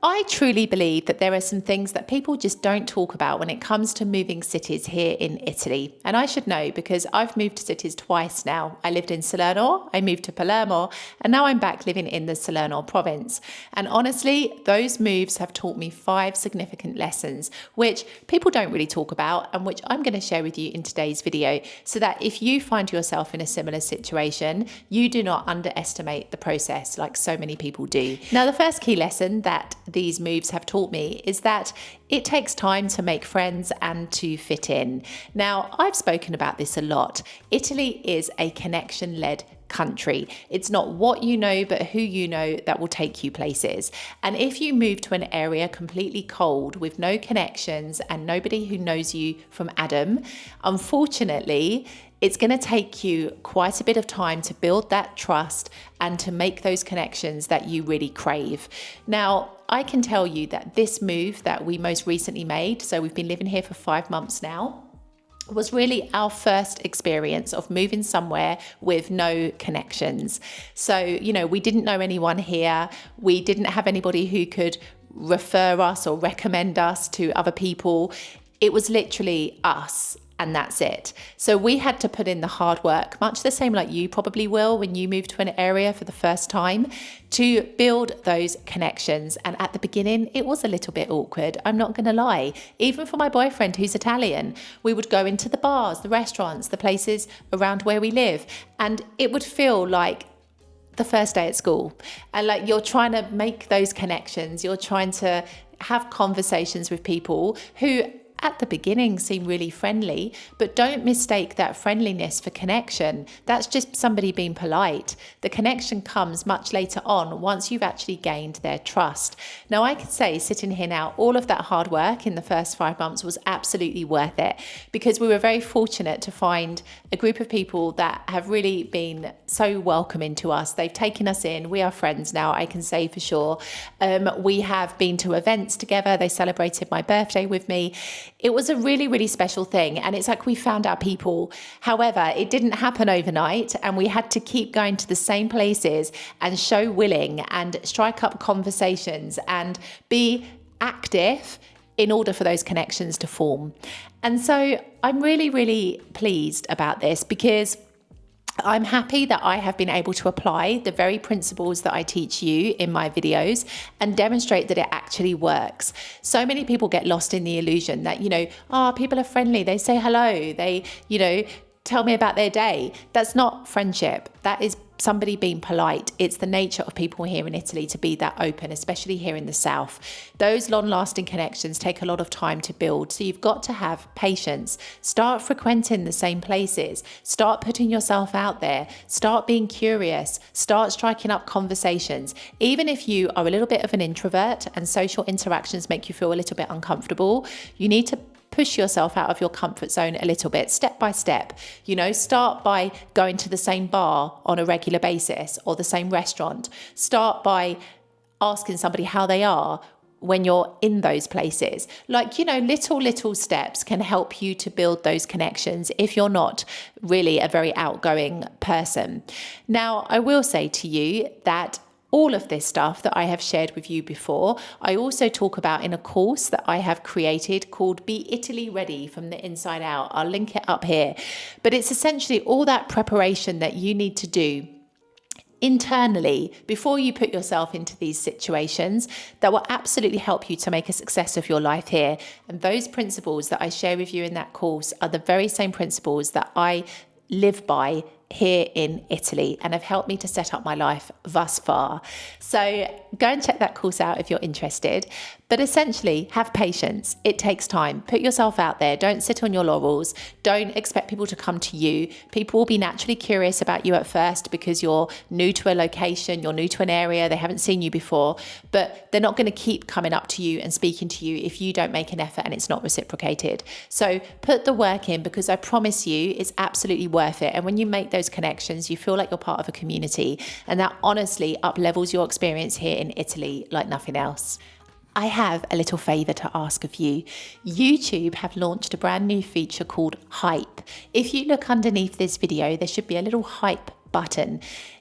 I truly believe that there are some things that people just don't talk about when it comes to moving cities here in Italy. And I should know because I've moved cities twice now. I lived in Salerno, I moved to Palermo, and now I'm back living in the Salerno province. And honestly, those moves have taught me 5 significant lessons, which people don't really talk about and which I'm going to share with you in today's video, so that if you find yourself in a similar situation, you do not underestimate the process like so many people do. Now, the first key lesson that these moves have taught me is that it takes time to make friends and to fit in. Now, I've spoken about this a lot. Italy is a connection-led country. It's not what you know, but who you know that will take you places. And if you move to an area completely cold with no connections and nobody who knows you from Adam, unfortunately, it's going to take you quite a bit of time to build that trust and to make those connections that you really crave. Now, I can tell you that this move that we most recently made, so we've been living here for 5 months now, was really our first experience of moving somewhere with no connections. So, we didn't know anyone here. We didn't have anybody who could refer us or recommend us to other people. It was literally us. And that's it. So we had to put in the hard work, much the same like you probably will when you move to an area for the first time, to build those connections. And at the beginning, it was a little bit awkward. I'm not going to lie. Even for my boyfriend, who's Italian, we would go into the bars, the restaurants, the places around where we live, and it would feel like the first day at school. And like you're trying to make those connections, you're trying to have conversations with people who at the beginning seem really friendly, but don't mistake that friendliness for connection. That's just somebody being polite. The connection comes much later on once you've actually gained their trust. Now, I could say sitting here now, all of that hard work in the first 5 months was absolutely worth it, because we were very fortunate to find a group of people that have really been so welcoming to us. They've taken us in. We are friends now, I can say for sure. We have been to events together. They celebrated my birthday with me. It was a really, really special thing. And it's like we found our people. However, it didn't happen overnight. And we had to keep going to the same places and show willing and strike up conversations and be active in order for those connections to form. And so I'm really, really pleased about this, because I'm happy that I have been able to apply the very principles that I teach you in my videos and demonstrate that it actually works. So many people get lost in the illusion that, people are friendly. They say hello. They, tell me about their day. That's not friendship. That is somebody being polite. It's the nature of people here in Italy to be that open, especially here in the south. Those long-lasting connections take a lot of time to build. So you've got to have patience. Start frequenting the same places. Start putting yourself out there. Start being curious. Start striking up conversations. Even if you are a little bit of an introvert and social interactions make you feel a little bit uncomfortable, you need to push yourself out of your comfort zone a little bit, step by step. Start by going to the same bar on a regular basis or the same restaurant. Start by asking somebody how they are when you're in those places. Little steps can help you to build those connections if you're not really a very outgoing person. Now, I will say to you that all of this stuff that I have shared with you before, I also talk about in a course that I have created called Be Italy Ready from the Inside Out. I'll link it up here. But it's essentially all that preparation that you need to do internally before you put yourself into these situations that will absolutely help you to make a success of your life here. And those principles that I share with you in that course are the very same principles that I live by here in Italy and have helped me to set up my life thus far. So go and check that course out if you're interested. But essentially, have patience. It takes time. Put yourself out there. Don't sit on your laurels. Don't expect people to come to you. People will be naturally curious about you at first because you're new to a location, you're new to an area, they haven't seen you before, but they're not going to keep coming up to you and speaking to you if you don't make an effort and it's not reciprocated. So put the work in, because I promise you it's absolutely worth it. And when you make those connections, you feel like you're part of a community, and that honestly up-levels your experience here in Italy like nothing else. I have a little favour to ask of you. YouTube have launched a brand new feature called Hype. If you look underneath this video, there should be a little Hype button.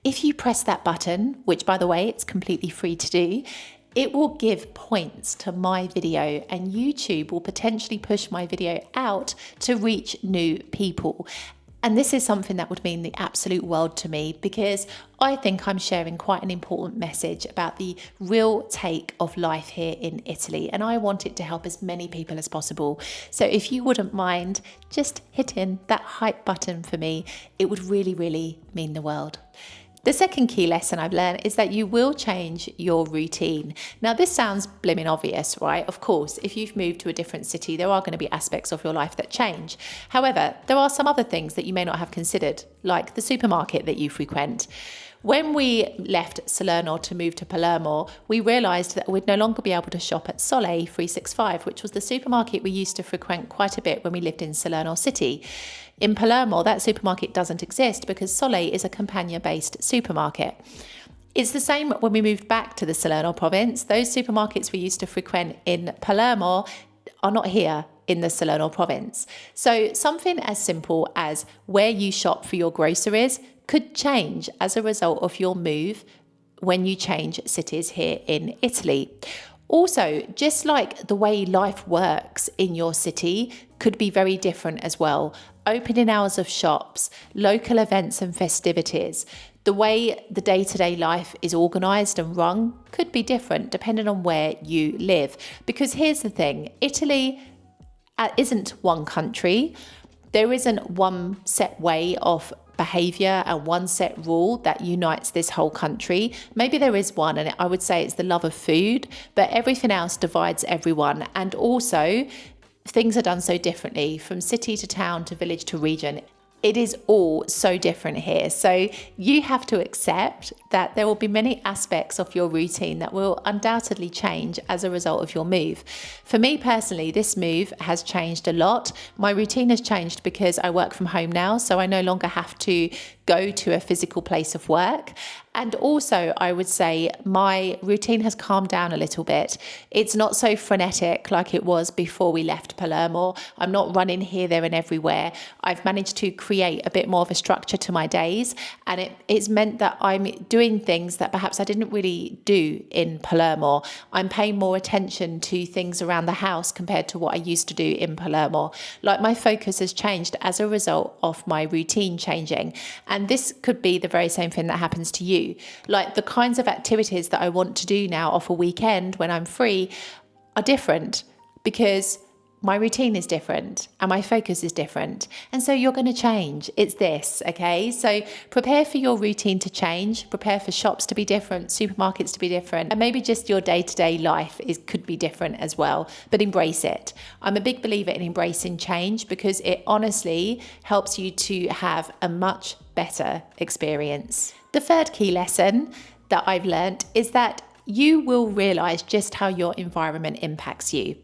If you press that button, which by the way, it's completely free to do, it will give points to my video, and YouTube will potentially push my video out to reach new people. And this is something that would mean the absolute world to me, because I think I'm sharing quite an important message about the real take of life here in Italy. And I want it to help as many people as possible. So if you wouldn't mind just hitting that hype button for me, it would really, really mean the world. The second key lesson I've learned is that you will change your routine. Now, this sounds blimmin' obvious, right? Of course, if you've moved to a different city, there are going to be aspects of your life that change. However, there are some other things that you may not have considered, like the supermarket that you frequent. When we left Salerno to move to Palermo, we realised that we'd no longer be able to shop at Sole 365, which was the supermarket we used to frequent quite a bit when we lived in Salerno city. In Palermo, that supermarket doesn't exist because Sole is a Campania-based supermarket. It's the same when we moved back to the Salerno province. Those supermarkets we used to frequent in Palermo are not here in the Salerno province. So something as simple as where you shop for your groceries could change as a result of your move when you change cities here in Italy. Also, just like the way life works in your city could be very different as well. Opening hours of shops, local events and festivities, the way the day-to-day life is organised and run could be different depending on where you live. Because here's the thing, Italy isn't one country. There isn't one set way of behaviour and one set rule that unites this whole country. Maybe there is one, and I would say it's the love of food, but everything else divides everyone. And also, things are done so differently from city to town to village to region. It is all so different here. So you have to accept that there will be many aspects of your routine that will undoubtedly change as a result of your move. For me personally, this move has changed a lot. My routine has changed because I work from home now, so I no longer have to go to a physical place of work. And also, I would say my routine has calmed down a little bit. It's not so frenetic like it was before we left Palermo. I'm not running here, there and everywhere. I've managed to create a bit more of a structure to my days, and it's meant that I'm doing things that perhaps I didn't really do in Palermo. I'm paying more attention to things around the house compared to what I used to do in Palermo. Like, my focus has changed as a result of my routine changing. And this could be the very same thing that happens to you. Like, the kinds of activities that I want to do now off a weekend when I'm free are different because my routine is different and my focus is different. And so you're going to change. It's this, okay? So prepare for your routine to change, prepare for shops to be different, supermarkets to be different, and maybe just your day-to-day life could be different as well, but embrace it. I'm a big believer in embracing change because it honestly helps you to have a much better experience. The third key lesson that I've learned is that you will realize just how your environment impacts you.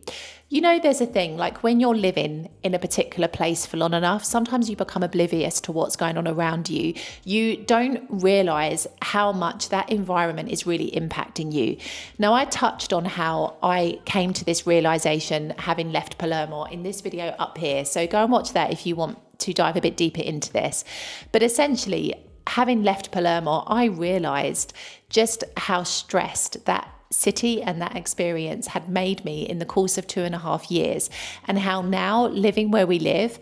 You know, there's a thing, like when you're living in a particular place for long enough, sometimes you become oblivious to what's going on around you. You don't realize how much that environment is really impacting you. Now, I touched on how I came to this realization having left Palermo in this video up here. So go and watch that if you want to dive a bit deeper into this. But essentially, having left Palermo, I realized just how stressed that city and that experience had made me in the course of 2.5 years, and how now living where we live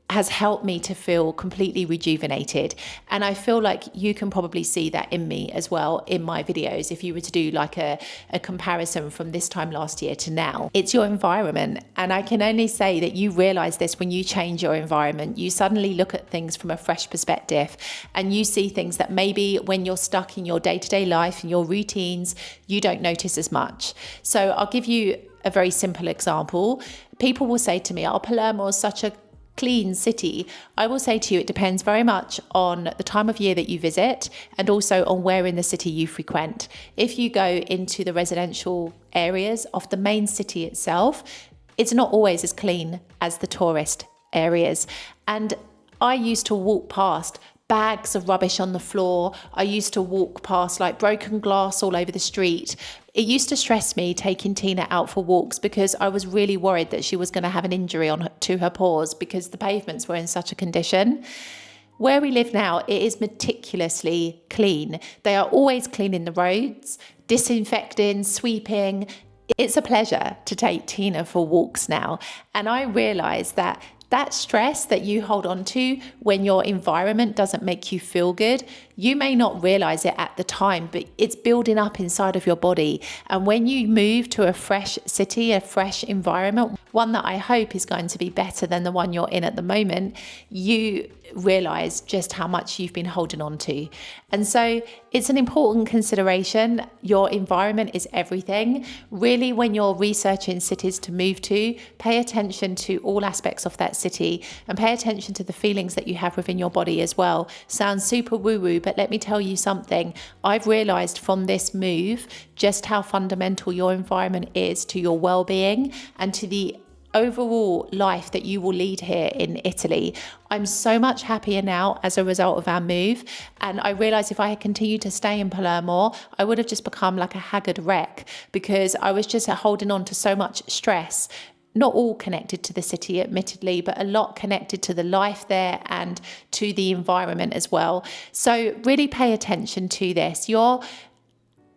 has helped me to feel completely rejuvenated. And I feel like you can probably see that in me as well in my videos. If you were to do like a comparison from this time last year to now, it's your environment. And I can only say that you realize this when you change your environment. You suddenly look at things from a fresh perspective and you see things that maybe when you're stuck in your day-to-day life and your routines, you don't notice as much. So I'll give you a very simple example. People will say to me, oh, Palermo is such a clean city. I will say to you, it depends very much on the time of year that you visit and also on where in the city you frequent. If you go into the residential areas of the main city itself, it's not always as clean as the tourist areas. And I used to walk past bags of rubbish on the floor. I used to walk past like broken glass all over the street. It used to stress me taking Tina out for walks because I was really worried that she was going to have an injury to her paws because the pavements were in such a condition. Where we live now, it is meticulously clean. They are always cleaning the roads. disinfecting, sweeping. It's a pleasure to take Tina for walks now. And I realize that stress that you hold on to when your environment doesn't make you feel good, you may not realize it at the time, but it's building up inside of your body. And when you move to a fresh city, a fresh environment, one that I hope is going to be better than the one you're in at the moment, you realize just how much you've been holding on to. And so it's an important consideration. Your environment is everything. Really, when you're researching cities to move to, pay attention to all aspects of that city and pay attention to the feelings that you have within your body as well. Sounds super woo-woo, but let me tell you something. I've realized from this move just how fundamental your environment is to your well-being and to the overall life that you will lead here in Italy. I'm so much happier now as a result of our move. And I realized if I had continued to stay in Palermo, I would have just become like a haggard wreck because I was just holding on to so much stress. Not all connected to the city, admittedly, but a lot connected to the life there and to the environment as well. So really pay attention to this. Your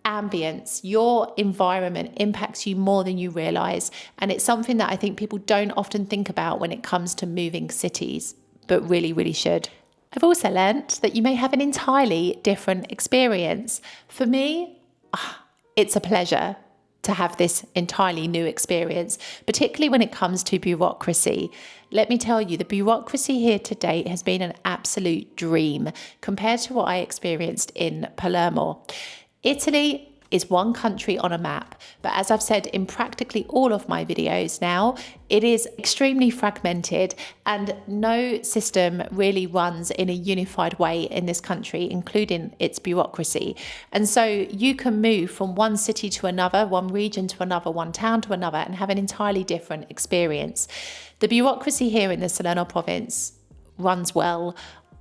ambience, your environment impacts you more than you realize. And it's something that I think people don't often think about when it comes to moving cities, but really, really should. I've also learnt that you may have an entirely different experience. For me, it's a pleasure to have this entirely new experience, particularly when it comes to bureaucracy. Let me tell you, the bureaucracy here to date has been an absolute dream compared to what I experienced in Palermo. Italy is one country on a map, but as I've said in practically all of my videos now, it is extremely fragmented and no system really runs in a unified way in this country, including its bureaucracy. And so you can move from one city to another, one region to another, one town to another, and have an entirely different experience. The bureaucracy here in the Salerno province runs well.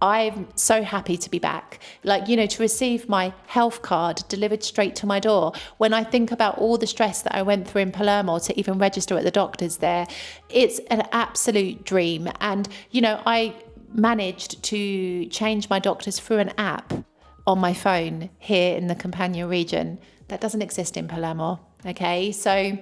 I'm so happy to be back. To receive my health card delivered straight to my door. When I think about all the stress that I went through in Palermo to even register at the doctor's there, it's an absolute dream. And, I managed to change my doctors through an app on my phone here in the Campania region. That doesn't exist in Palermo. Okay, so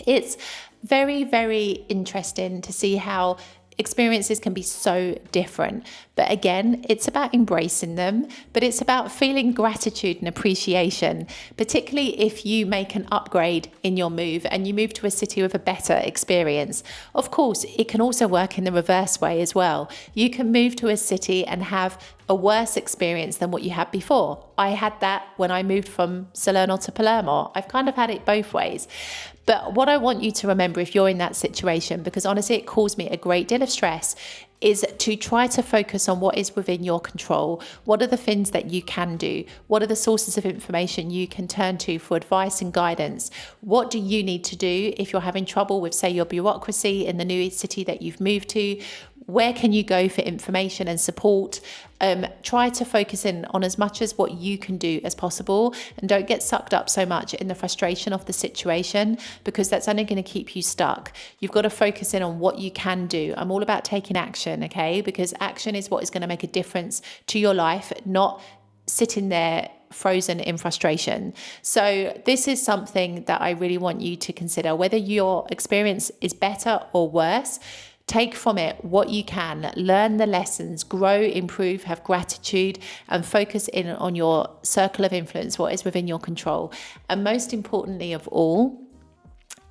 it's very, very interesting to see how experiences can be so different. But again, it's about embracing them, but it's about feeling gratitude and appreciation, particularly if you make an upgrade in your move and you move to a city with a better experience. Of course, it can also work in the reverse way as well. You can move to a city and have a worse experience than what you had before. I had that when I moved from Salerno to Palermo. I've kind of had it both ways. But what I want you to remember if you're in that situation, because honestly it caused me a great deal of stress, is to try to focus on what is within your control. What are the things that you can do? What are the sources of information you can turn to for advice and guidance? What do you need to do if you're having trouble with, say, your bureaucracy in the new city that you've moved to? Where can you go for information and support? Try to focus in on as much as what you can do as possible, and don't get sucked up so much in the frustration of the situation, because that's only going to keep you stuck. You've got to focus in on what you can do. I'm all about taking action, okay? Because action is what is going to make a difference to your life, not sitting there frozen in frustration. So this is something that I really want you to consider. Whether your experience is better or worse, take from it what you can, learn the lessons, grow, improve, have gratitude, and focus in on your circle of influence, what is within your control. And most importantly of all,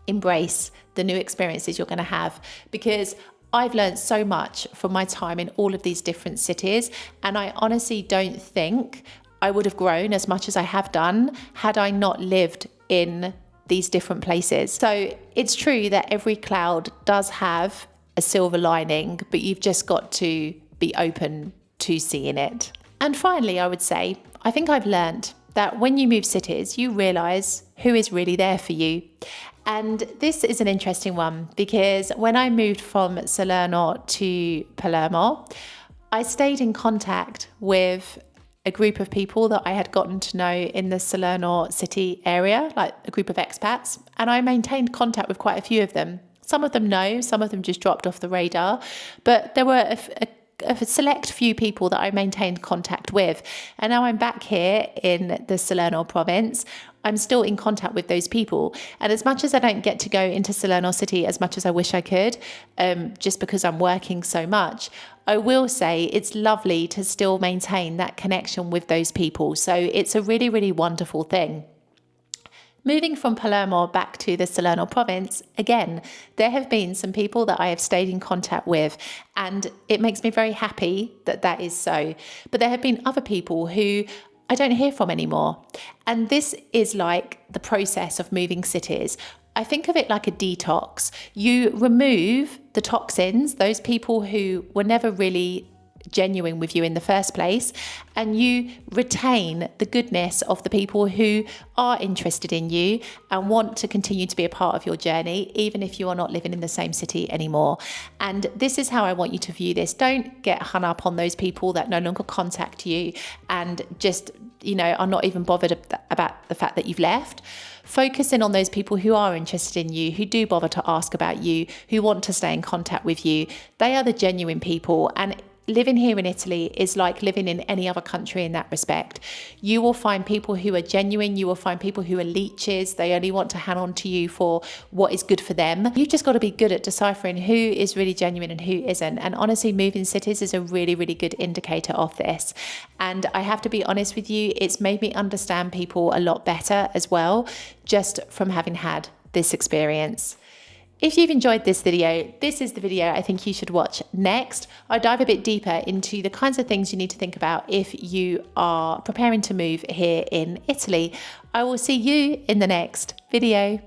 embrace the new experiences you're going to have, because I've learned so much from my time in all of these different cities, and I honestly don't think I would have grown as much as I have done had I not lived in these different places. So it's true that every cloud does have a silver lining, but you've just got to be open to seeing it. And finally, I would say, I think I've learned that when you move cities, you realize who is really there for you. And this is an interesting one, because when I moved from Salerno to Palermo, I stayed in contact with a group of people that I had gotten to know in the Salerno city area, like a group of expats, and I maintained contact with quite a few of them. Some of them know, some of them just dropped off the radar, but there were a select few people that I maintained contact with. And now I'm back here in the Salerno province. I'm still in contact with those people. And as much as I don't get to go into Salerno City as much as I wish I could, just because I'm working so much, I will say it's lovely to still maintain that connection with those people. So it's a really, really wonderful thing. Moving from Palermo back to the Salerno province, again, there have been some people that I have stayed in contact with, and it makes me very happy that that is so. But there have been other people who I don't hear from anymore. And this is like the process of moving cities. I think of it like a detox. You remove the toxins, those people who were never really genuine with you in the first place, and you retain the goodness of the people who are interested in you and want to continue to be a part of your journey, even if you are not living in the same city anymore. And this is how I want you to view this. Don't get hung up on those people that no longer contact you and just, are not even bothered about the fact that you've left. Focus in on those people who are interested in you, who do bother to ask about you, who want to stay in contact with you. They are the genuine people. And living here in Italy is like living in any other country in that respect. You will find people who are genuine. You will find people who are leeches. They only want to hang on to you for what is good for them. You've just got to be good at deciphering who is really genuine and who isn't. And honestly, moving cities is a really, really good indicator of this. And I have to be honest with you, it's made me understand people a lot better as well, just from having had this experience. If you've enjoyed this video, this is the video I think you should watch next. I dive a bit deeper into the kinds of things you need to think about if you are preparing to move here in Italy. I will see you in the next video.